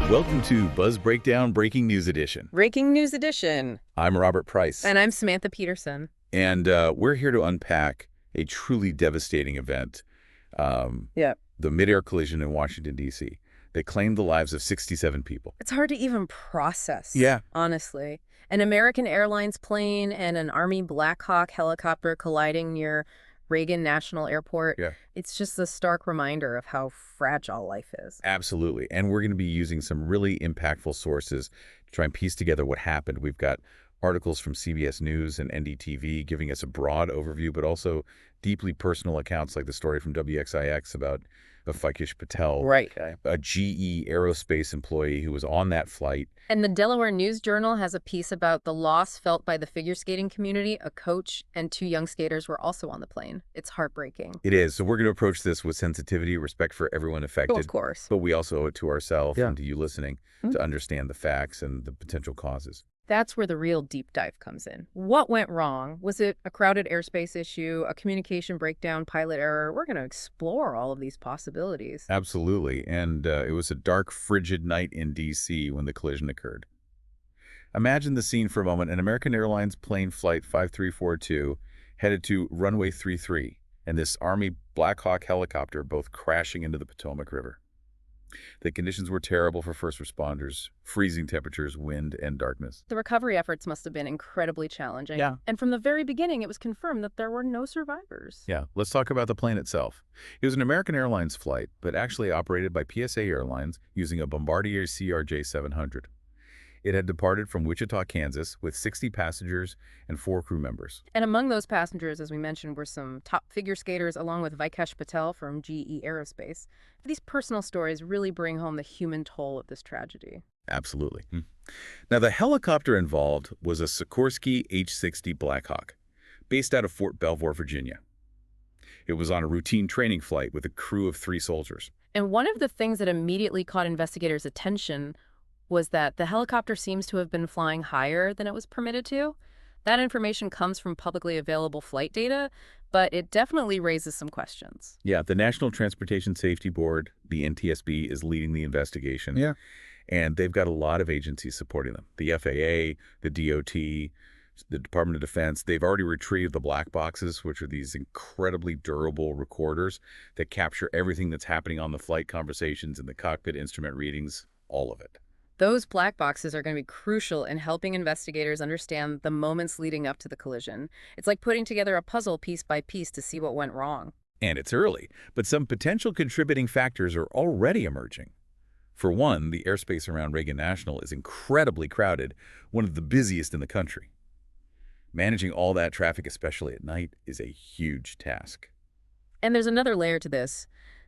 Welcome to Buzz Breakdown Breaking News Edition. Breaking News Edition. I'm Robert Price. And I'm Samantha Peterson. And we're here to unpack a truly devastating event. The Midair collision in Washington, D.C. that claimed the lives of 67 people. It's hard to even process, Yeah. honestly. An American Airlines plane and an Army Black Hawk helicopter colliding near Reagan National Airport. Yeah. It's just a stark reminder of how fragile life is. Absolutely. And we're going to be using some really impactful sources to try and piece together what happened. We've got articles from CBS News and NDTV giving us a broad overview, but also deeply personal accounts like the story from WXIX about Fatalities Patel, Right. a GE aerospace employee who was on that flight. And the Delaware News Journal has a piece about the loss felt by the figure skating community. A coach and 2 young skaters were also on the plane. It's heartbreaking. It is. So we're going to approach this with sensitivity, respect for everyone affected. Oh, of course. But we also owe it to ourselves and to you listening Mm-hmm. to understand the facts and the potential causes. That's where the real deep dive comes in. What went wrong? Was it a crowded airspace issue, a communication breakdown, pilot error? We're going to explore all of these possibilities. Absolutely. And it was a dark, frigid night in D.C. when the collision occurred. Imagine the scene for a moment. An American Airlines plane flight 5342 headed to runway 33 and this Army Black Hawk helicopter both crashing into the Potomac River. The conditions were terrible for first responders, freezing temperatures, wind, and darkness. The recovery efforts must have been incredibly challenging. Yeah. And from the very beginning, it was confirmed that there were no survivors. Yeah, let's talk about the plane itself. It was an American Airlines flight, but actually operated by PSA Airlines using a Bombardier CRJ-700. It had departed from Wichita, Kansas, with 60 passengers and 4 crew members. And among those passengers, as we mentioned, were some top figure skaters, along with Fatalities Patel from GE Aerospace. These personal stories really bring home the human toll of this tragedy. Absolutely. Now, the helicopter involved was a Sikorsky H-60 Black Hawk, based out of Fort Belvoir, Virginia. It was on a routine training flight with a crew of 3 soldiers. And one of the things that immediately caught investigators' attention was that the helicopter seems to have been flying higher than it was permitted to. That information comes from publicly available flight data, but it definitely raises some questions. Yeah, the National Transportation Safety Board, the NTSB, is leading the investigation. Yeah. And they've got a lot of agencies supporting them. The FAA, the DOT, the Department of Defense. They've already retrieved the black boxes, which are these incredibly durable recorders that capture everything that's happening on the flight, conversations in the cockpit, instrument readings, all of it. Those black boxes are going to be crucial in helping investigators understand the moments leading up to the collision. It's like putting together a puzzle piece by piece to see what went wrong. And it's early, but some potential contributing factors are already emerging. For one, the airspace around Reagan National is incredibly crowded, one of the busiest in the country. Managing all that traffic, especially at night, is a huge task. And there's another layer to this.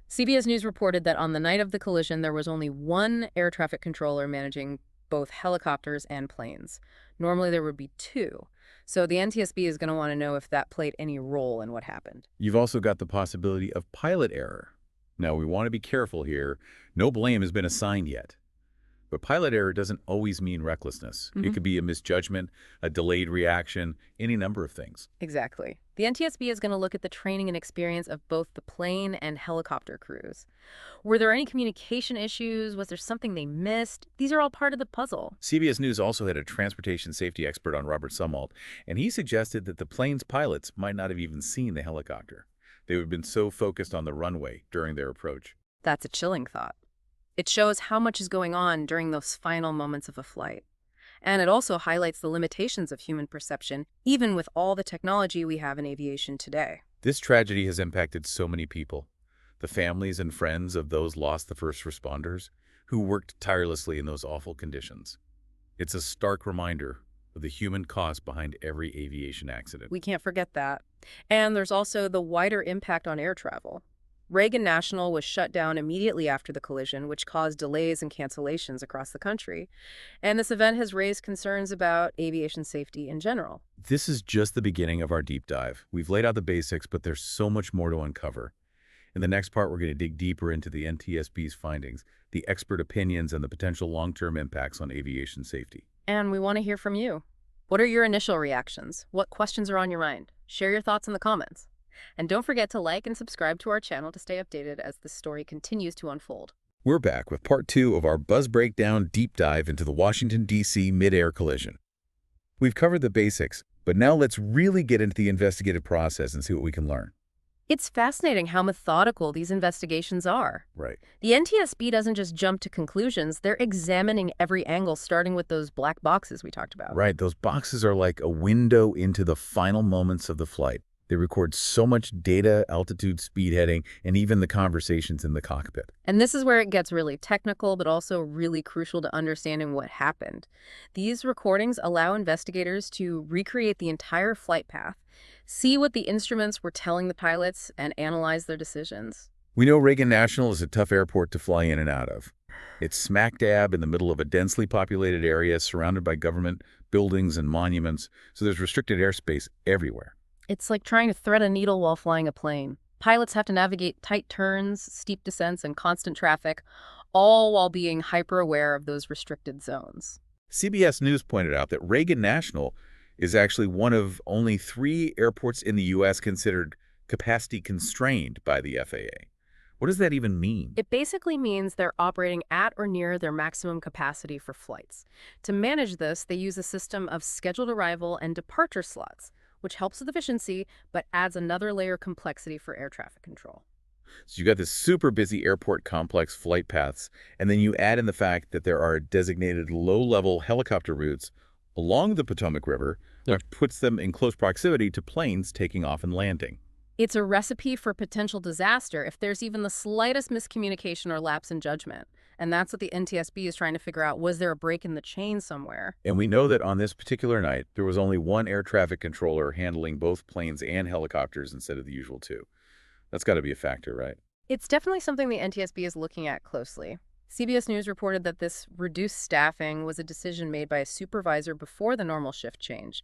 CBS News reported that on the night of the collision, there was only 1 air traffic controller managing both helicopters and planes. Normally, there would be 2. So the NTSB is going to want to know if that played any role in what happened. You've also got the possibility of pilot error. Now, we want to be careful here. No blame has been assigned yet. But pilot error doesn't always mean recklessness. It could be a misjudgment, a delayed reaction, any number of things. Exactly. The NTSB is going to look at the training and experience of both the plane and helicopter crews. Were there any communication issues? Was there something they missed? These are all part of the puzzle. CBS News also had a transportation safety expert on, Robert Sumwalt, and he suggested that the plane's pilots might not have even seen the helicopter. They would have been so focused on the runway during their approach. That's a chilling thought. It shows how much is going on during those final moments of a flight. And it also highlights the limitations of human perception, even with all the technology we have in aviation today. This tragedy has impacted so many people, the families and friends of those lost the first responders who worked tirelessly in those awful conditions. It's a stark reminder of the human cost behind every aviation accident. We can't forget that. And there's also the wider impact on air travel. Reagan National was shut down immediately after the collision, which caused delays and cancellations across the country. And this event has raised concerns about aviation safety in general. This is just the beginning of our deep dive. We've laid out the basics, but there's so much more to uncover. In the next part, we're going to dig deeper into the NTSB's findings, the expert opinions, and the potential long-term impacts on aviation safety. And we want to hear from you. What are your initial reactions? What questions are on your mind? Share your thoughts in the comments. And don't forget to like and subscribe to our channel to stay updated as this story continues to unfold. We're back with part two of our Buzz Breakdown deep dive into the Washington, D.C. mid-air collision. We've covered the basics, but now let's really get into the investigative process and see what we can learn. It's fascinating how methodical these investigations are. Right. The NTSB doesn't just jump to conclusions, they're examining every angle, starting with those black boxes we talked about. Right, those boxes are like a window into the final moments of the flight. They record so much data, altitude, speed heading, and even the conversations in the cockpit. And this is where it gets really technical, but also really crucial to understanding what happened. These recordings allow investigators to recreate the entire flight path, see what the instruments were telling the pilots, and analyze their decisions. We know Reagan National is a tough airport to fly in and out of. It's smack dab in the middle of a densely populated area surrounded by government buildings and monuments, so there's restricted airspace everywhere. It's like trying to thread a needle while flying a plane. Pilots have to navigate tight turns, steep descents, and constant traffic, all while being hyper-aware of those restricted zones. CBS News pointed out that Reagan National is actually one of only 3 airports in the U.S. considered capacity constrained by the FAA. What does that even mean? It basically means they're operating at or near their maximum capacity for flights. To manage this, they use a system of scheduled arrival and departure slots, which helps with efficiency, but adds another layer of complexity for air traffic control. So you got this super busy airport complex flight paths, and then you add in the fact that there are designated low-level helicopter routes along the Potomac River, which puts them in close proximity to planes taking off and landing. It's a recipe for potential disaster if there's even the slightest miscommunication or lapse in judgment. And that's what the NTSB is trying to figure out. Was there a break in the chain somewhere? And we know that on this particular night, there was only one air traffic controller handling both planes and helicopters instead of the usual 2. That's got to be a factor, right? It's definitely something the NTSB is looking at closely. CBS News reported that this reduced staffing was a decision made by a supervisor before the normal shift change.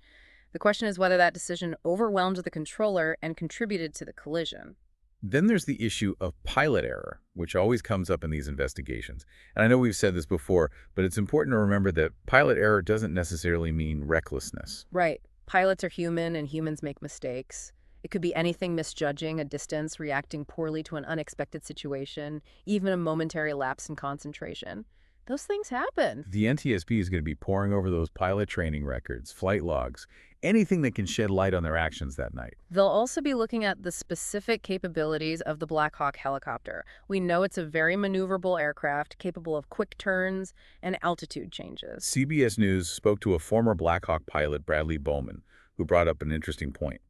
The question is whether that decision overwhelmed the controller and contributed to the collision. Then there's the issue of pilot error, which always comes up in these investigations. And I know we've said this before, but it's important to remember that pilot error doesn't necessarily mean recklessness. Right. Pilots are human and humans make mistakes. It could be anything misjudging a distance, reacting poorly to an unexpected situation, even a momentary lapse in concentration. Those things happen. The NTSB is going to be poring over those pilot training records, flight logs, anything that can shed light on their actions that night. They'll also be looking at the specific capabilities of the Black Hawk helicopter. We know it's a very maneuverable aircraft, capable of quick turns and altitude changes. CBS News spoke to a former Black Hawk pilot, Bradley Bowman, who brought up an interesting point.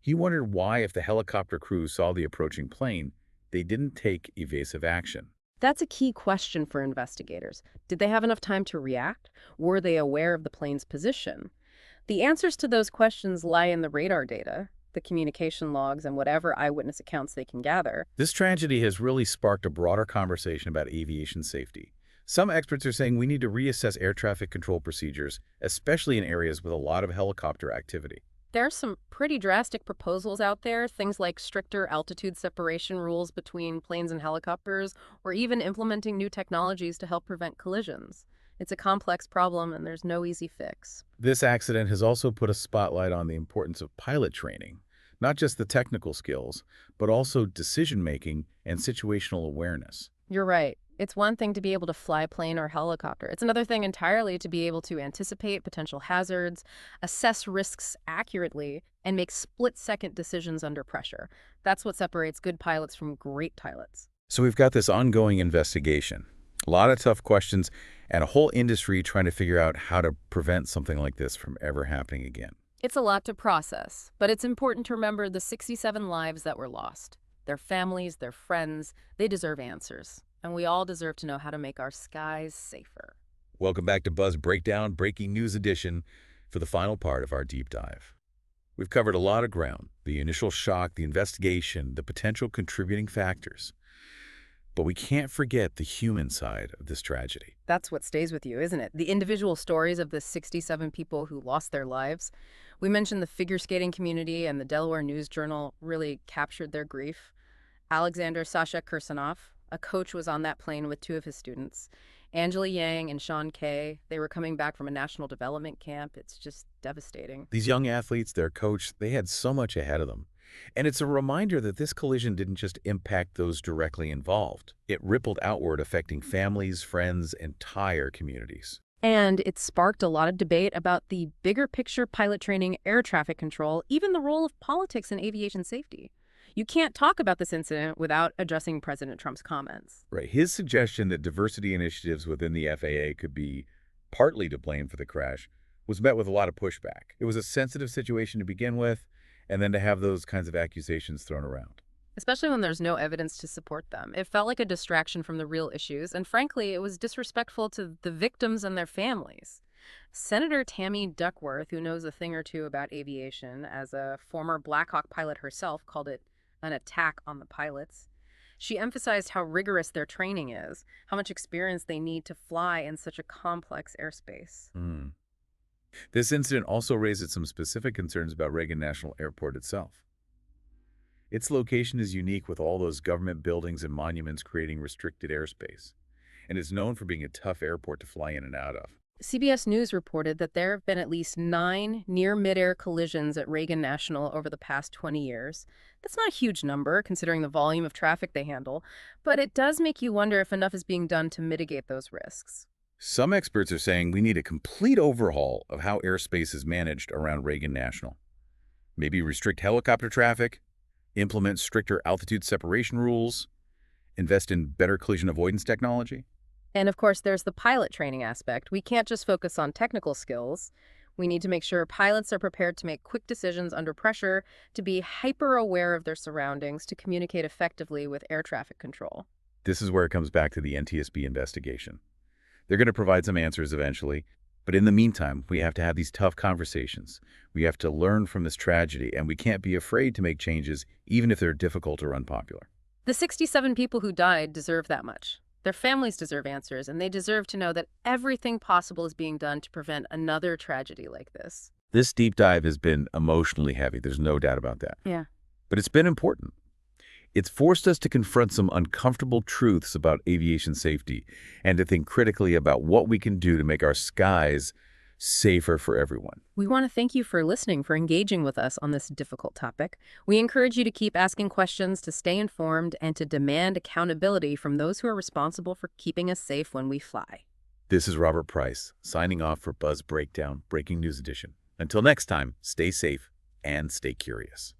He wondered why, if the helicopter crew saw the approaching plane, they didn't take evasive action. That's a key question for investigators. Did they have enough time to react? Were they aware of the plane's position? The answers to those questions lie in the radar data, the communication logs, and whatever eyewitness accounts they can gather. This tragedy has really sparked a broader conversation about aviation safety. Some experts are saying we need to reassess air traffic control procedures, especially in areas with a lot of helicopter activity. There are some pretty drastic proposals out there, things like stricter altitude separation rules between planes and helicopters, or even implementing new technologies to help prevent collisions. It's a complex problem, and there's no easy fix. This accident has also put a spotlight on the importance of pilot training, not just the technical skills, but also decision-making and situational awareness. You're right. It's one thing to be able to fly a plane or helicopter. It's another thing entirely to be able to anticipate potential hazards, assess risks accurately, and make split-second decisions under pressure. That's what separates good pilots from great pilots. So we've got this ongoing investigation, a lot of tough questions, and a whole industry trying to figure out how to prevent something like this from ever happening again. It's a lot to process, but it's important to remember the 67 lives that were lost. Their families, their friends, they deserve answers. And we all deserve to know how to make our skies safer. Welcome back to Buzz Breakdown, Breaking News Edition, for the final part of our deep dive. We've covered a lot of ground: the initial shock, the investigation, the potential contributing factors. But we can't forget the human side of this tragedy. That's what stays with you, isn't it? The individual stories of the 67 people who lost their lives. We mentioned the figure skating community, and the Delaware News Journal really captured their grief. Alexander Sasha Kirsanov, a coach, was on that plane with 2 of his students. Angela Yang and Sean Kay, they were coming back from a national development camp. It's just devastating. These young athletes, their coach, they had so much ahead of them. And it's a reminder that this collision didn't just impact those directly involved. It rippled outward, affecting families, friends, entire communities. And it sparked a lot of debate about the bigger picture pilot training, air traffic control, even the role of politics in aviation safety. You can't talk about this incident without addressing President Trump's comments. Right. His suggestion that diversity initiatives within the FAA could be partly to blame for the crash was met with a lot of pushback. It was a sensitive situation to begin with, and then to have those kinds of accusations thrown around. Especially when there's no evidence to support them. It felt like a distraction from the real issues, and frankly, it was disrespectful to the victims and their families. Senator Tammy Duckworth, who knows a thing or two about aviation, as a former Black Hawk pilot herself, called it an attack on the pilots. She emphasized how rigorous their training is, how much experience they need to fly in such a complex airspace. Hmm. This incident also raises some specific concerns about Reagan National Airport itself. Its location is unique, with all those government buildings and monuments creating restricted airspace, and is known for being a tough airport to fly in and out of. CBS News reported that there have been at least 9 near-midair collisions at Reagan National over the past 20 years. That's not a huge number, considering the volume of traffic they handle, but it does make you wonder if enough is being done to mitigate those risks. Some experts are saying we need a complete overhaul of how airspace is managed around Reagan National. Maybe restrict helicopter traffic, implement stricter altitude separation rules, invest in better collision avoidance technology. And of course, there's the pilot training aspect. We can't just focus on technical skills. We need to make sure pilots are prepared to make quick decisions under pressure, to be hyper aware of their surroundings, to communicate effectively with air traffic control. This is where it comes back to the NTSB investigation. They're going to provide some answers eventually, but in the meantime, we have to have these tough conversations. We have to learn from this tragedy, and we can't be afraid to make changes, even if they're difficult or unpopular. The 67 people who died deserve that much. Their families deserve answers, and they deserve to know that everything possible is being done to prevent another tragedy like this. This deep dive has been emotionally heavy, there's no doubt about that. Yeah. But it's been important. It's forced us to confront some uncomfortable truths about aviation safety and to think critically about what we can do to make our skies safer for everyone. We want to thank you for listening, for engaging with us on this difficult topic. We encourage you to keep asking questions, to stay informed, and to demand accountability from those who are responsible for keeping us safe when we fly. This is Robert Price, signing off for Buzz Breakdown Breaking News Edition. Until next time, stay safe and stay curious.